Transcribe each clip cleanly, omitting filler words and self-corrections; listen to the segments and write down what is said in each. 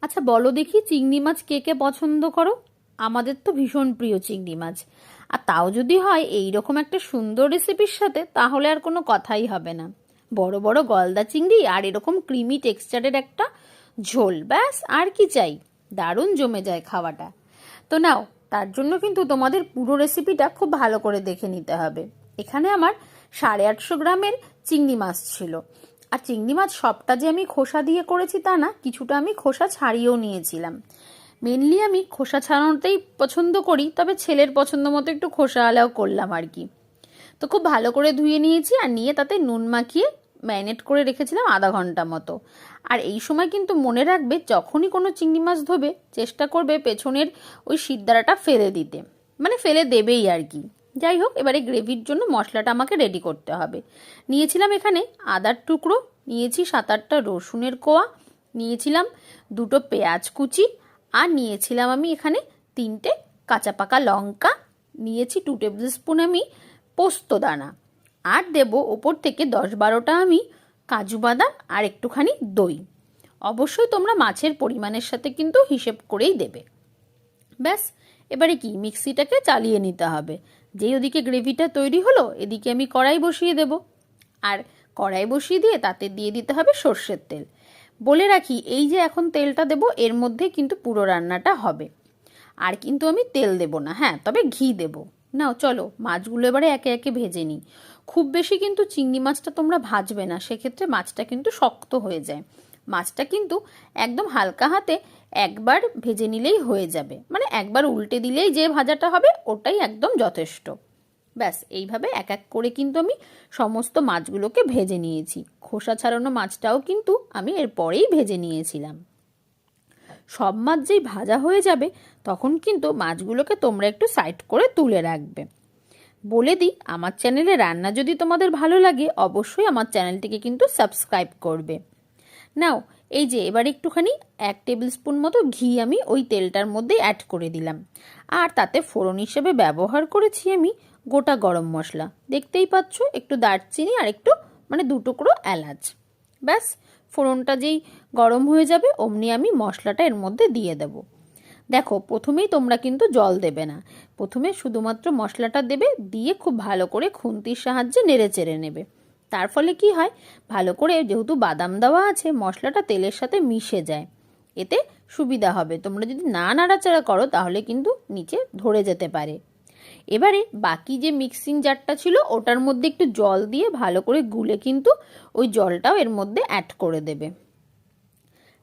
আচ্ছা বলো দেখি, চিংড়ি মাছ কে কে পছন্দ করো? আমাদের তো ভীষণ প্রিয় চিংড়ি মাছ। আর তাও যদি হয় এই রকম একটা সুন্দর রেসিপির সাথে, তাহলে আর কোনো কথাই হবে না। বড় বড় গলদা চিংড়ি আর এরকম ক্রিমি টেক্সচারের একটা ঝোল, ব্যাস আর কি চাই। দারুণ জমে যায় খাওয়াটা। তো নাও, তার জন্য কিন্তু তোমাদের পুরো রেসিপিটা খুব ভালো করে দেখে নিতে হবে। এখানে আমার 850 গ্রামের চিংড়ি মাছ ছিল। আর চিংড়ি মাছ সবটা যে আমি খোসা দিয়ে করেছি তা না, কিছুটা আমি খোসা ছাড়িয়েও নিয়েছিলাম। মেনলি আমি খোসা ছাড়ানোতেই পছন্দ করি, তবে ছেলের পছন্দ মতো একটু খোসা আলাও করলাম আর কি। তো খুব ভালো করে ধুয়ে নিয়েছি, আর নিয়ে তাতে নুন মাখিয়ে ম্যারিনেট করে রেখেছিলাম আধা ঘন্টা মতো। আর এই সময় কিন্তু মনে রাখবে, যখনই কোনো চিংড়ি মাছ ধোবে চেষ্টা করবে পেছনের ওই শিরদাঁড়াটা ফেলে দিতে, মানে ফেলে দেবেই আর কি। যাই হোক, এবারে গ্রেভির জন্য মশলাটা আমাকে রেডি করতে হবে। নিয়েছিলাম এখানে আদার টুকরো, নিয়েছি 7-8টা রসুনের কোয়া, নিয়েছিলাম 2টো পেঁয়াজ কুচি, আর নিয়েছিলাম আমি এখানে 3টে কাঁচা পাকা লঙ্কা, নিয়েছি 2 টেবিল স্পুন আমি পোস্ত দানা, আর দেব ওপর থেকে 10-12টা আমি কাজু বাদাম আর একটুখানি দই। অবশ্যই তোমরা মাছের পরিমাণের সাথে কিন্তু হিসেব করেই দেবে। ব্যাস, এবারে কি মিক্সিটাকে চালিয়ে নিতে হবে। যেই ওদিকে গ্রেভিটা তৈরি হলো, এদিকে আমি কড়াই বসিয়ে দেব। আর কড়াই বসিয়ে দিয়ে তাতে দিয়ে দিতে হবে সর্ষের তেল। বলে রাখি, এই যে এখন তেলটা দেব, এর মধ্যে কিন্তু পুরো রান্নাটা হবে। আর কিন্তু আমি তেল দেব না, হ্যাঁ, তবে ঘি দেব। নাও চলো, মাছগুলো এবারে একে একে ভেজে নিই। খুব বেশি কিন্তু চিংড়ি মাছটা তোমরা ভাজবে না, সেক্ষেত্রে মাছটা কিন্তু শক্ত হয়ে যায়। মাছটা কিন্তু একদম হালকা হাতে একবার ভেজে নিলেই হয়ে যাবে, মানে একবার উল্টে দিলেই যে ভাজাটা হবে ওটাই একদম যথেষ্ট। ব্যাস, এইভাবে এক এক করে কিন্তু আমি সমস্ত মাছগুলোকে ভেজে নিয়েছি। খোসা ছাড়ানো মাছটাও কিন্তু আমি এরপরেই ভেজে নিয়েছিলাম। সব মাছ যেই ভাজা হয়ে যাবে, তখন কিন্তু মাছগুলোকে তোমরা একটু সাইড করে তুলে রাখবে। বলে দিই, আমার চ্যানেলে রান্না যদি তোমাদের ভালো লাগে, অবশ্যই আমার চ্যানেলটিকে কিন্তু সাবস্ক্রাইব করবে। নাও, এই যে এবার একটুখানি 1 টেবিল স্পুন মতো ঘি আমি ওই তেলটার মধ্যে অ্যাড করে দিলাম। আর তাতে ফোড়ন হিসেবে ব্যবহার করেছি আমি গোটা গরম মশলা, দেখতেই পাচ্ছ, একটু দারচিনি আর একটু মানে 2 টুকরো এলাচ। ব্যাস, ফোড়নটা যেই গরম হয়ে যাবে অমনি আমি মশলাটা এর মধ্যে দিয়ে দেব। দেখো, প্রথমেই তোমরা কিন্তু জল দেবে না, প্রথমে শুধুমাত্র মশলাটা দেবে, দিয়ে খুব ভালো করে খুন্তির সাহায্যে নেড়ে চেড়ে নেবে। তার ফলে কি হয়, ভালো করে যেহেতু বাদাম দেওয়া আছে, মশলাটা তেলের সাথে মিশে যায়, এতে সুবিধা হবে। তোমরা যদি না নাড়াচাড়া করো তাহলে কিন্তু নিচে ধরে যেতে পারে। এবারে বাকি যে মিক্সিং জারটা ছিল ওটার মধ্যে একটু জল দিয়ে ভালো করে গুলে কিন্তু ওই জলটাও এর মধ্যে অ্যাড করে দেবে।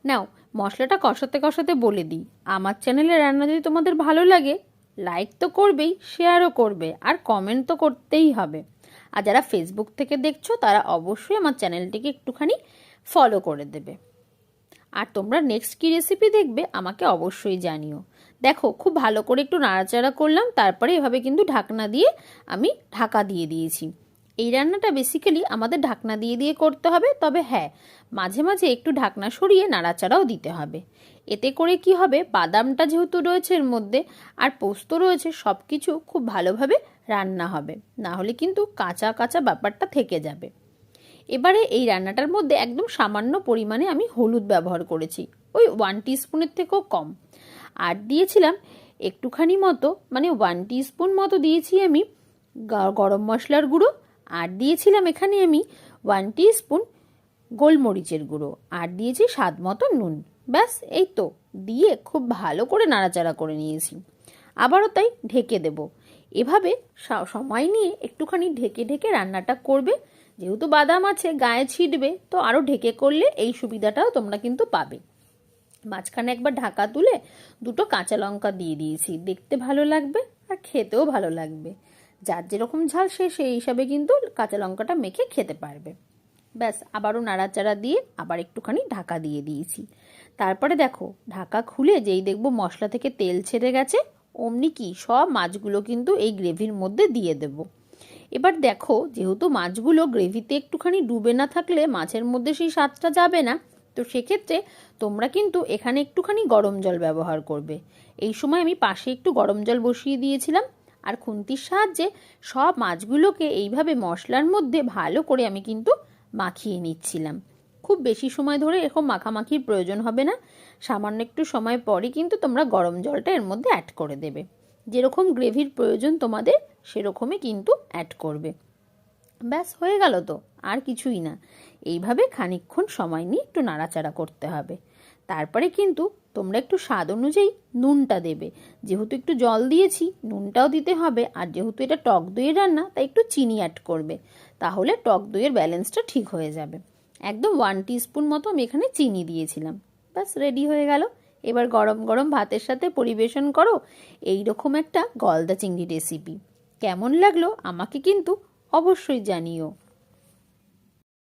নাও, মশলাটা কষাতে কষাতে বলে দিই, আমার চ্যানেলে রান্না যদি তোমাদের ভালো লাগে, লাইক তো করবেই, শেয়ারও করবে, আর কমেন্ট তো করতেই হবে। আর যারা ফেসবুক থেকে দেখছো তারা অবশ্যই আমার চ্যানেলটিকে একটুখানি ফলো করে দেবে। আর তোমরা নেক্সট কী রেসিপি দেখবে আমাকে অবশ্যই জানিও। দেখো, খুব ভালো করে একটু নাড়াচাড়া করলাম, তারপরে এভাবে কিন্তু ঢাকনা দিয়ে আমি ঢাকা দিয়ে দিয়েছি। এই রান্নাটা বেসিক্যালি আমাদের ঢাকনা দিয়ে দিয়ে করতে হবে, তবে হ্যাঁ, মাঝে মাঝে একটু ঢাকনা সরিয়ে নাড়াচাড়াও দিতে হবে। এতে করে কি হবে, বাদামটা যেহেতু রয়েছে এর মধ্যে আর পোস্ত রয়েছে, সব কিছু খুব ভালোভাবে রান্না হবে, না হলে কিন্তু কাঁচা কাঁচা ব্যাপারটা থেকে যাবে। এবারে এই রান্নাটার মধ্যে একদম সামান্য পরিমাণে আমি হলুদ ব্যবহার করেছি, ওই 1 টিস্পুনের থেকেও কম। আর দিয়েছিলাম একটুখানি মতো, মানে 1 টিস্পুন মতো দিয়েছি আমি গরম মশলার গুঁড়ো, আর দিয়েছিলাম এখানে আমি 1 টিস্পুন গোলমরিচের গুঁড়ো, আর দিয়েছি স্বাদ মতো নুন। ব্যাস, এই তো, দিয়ে খুব ভালো করে নাড়াচাড়া করে নিয়েছি। আবারও তাই ঢেকে দেব। এভাবে সময় নিয়ে একটুখানি ঢেকে ঢেকে রান্নাটা করবে। যেহেতু বাদাম আছে, গায়ে ছিটবে, তো আরও ঢেকে করলে এই সুবিধাটাও তোমরা কিন্তু পাবে। মাঝখানে একবার ঢাকা তুলে 2টো কাঁচা লঙ্কা দিয়ে দিয়েছি, দেখতে ভালো লাগবে আর খেতেও ভালো লাগবে। যার যেরকম ঝাল সে সেই হিসাবে কিন্তু কাঁচা লঙ্কাটা মেখে খেতে পারবে। ব্যাস, আবারও নাড়াচাড়া দিয়ে আবার একটুখানি ঢাকা দিয়ে দিয়েছি। তারপরে দেখো, ঢাকা খুলে যেই দেখবো মশলা থেকে তেল ছেড়ে গেছে, অমনি কি সব মাছগুলো কিন্তু এই গ্রেভির মধ্যে দিয়ে দেব। এবার দেখো, যেহেতু মাছগুলো গ্রেভিতে একটুখানি ডুবে না থাকলে মাছের মধ্যে সেই স্বাদটা যাবে না, তো সেক্ষেত্রে তোমরা কিন্তু এখানে একটুখানি গরম জল ব্যবহার করবে। এই সময় আমি পাশে একটু গরম জল বসিয়ে দিয়েছিলাম, আর খুন্তির সাহায্যে সব মাছগুলোকে এইভাবে মশলার মধ্যে ভালো করে আমি কিন্তু মাখিয়ে নিচ্ছিলাম। খুব বেশি সময় ধরে এরকম মাখামাখির প্রয়োজন হবে না। সামান্য একটু সময় পরই কিন্তু তোমরা গরম জলটা এর মধ্যে অ্যাড করে দেবে। যেরকম গ্রেভির প্রয়োজন তোমাদের সেরকমই কিন্তু অ্যাড করবে। ব্যাস হয়ে গেল তো, আর কিছুই না। এইভাবে খানিকক্ষণ সময় নিয়ে একটু নাড়াচাড়া করতে হবে। তারপরে কিন্তু তোমরা একটু স্বাদ অনুযায়ী নুনটা দেবে। যেহেতু একটু জল দিয়েছি, নুনটাও দিতে হবে। আর যেহেতু এটা টক দইয়ের রান্না, তাই একটু চিনি অ্যাড করবে, তাহলে টক দইয়ের ব্যালেন্সটা ঠিক হয়ে যাবে। একদম 1 টিস্পুন মতো আমি এখানে চিনি দিয়েছিলাম। ব্যাস রেডি হয়ে গেল। এবার গরম গরম ভাতের সাথে পরিবেশন করো এই রকম একটা গলদা চিংড়ি রেসিপি। কেমন লাগলো আমাকে কিন্তু অবশ্যই জানিও।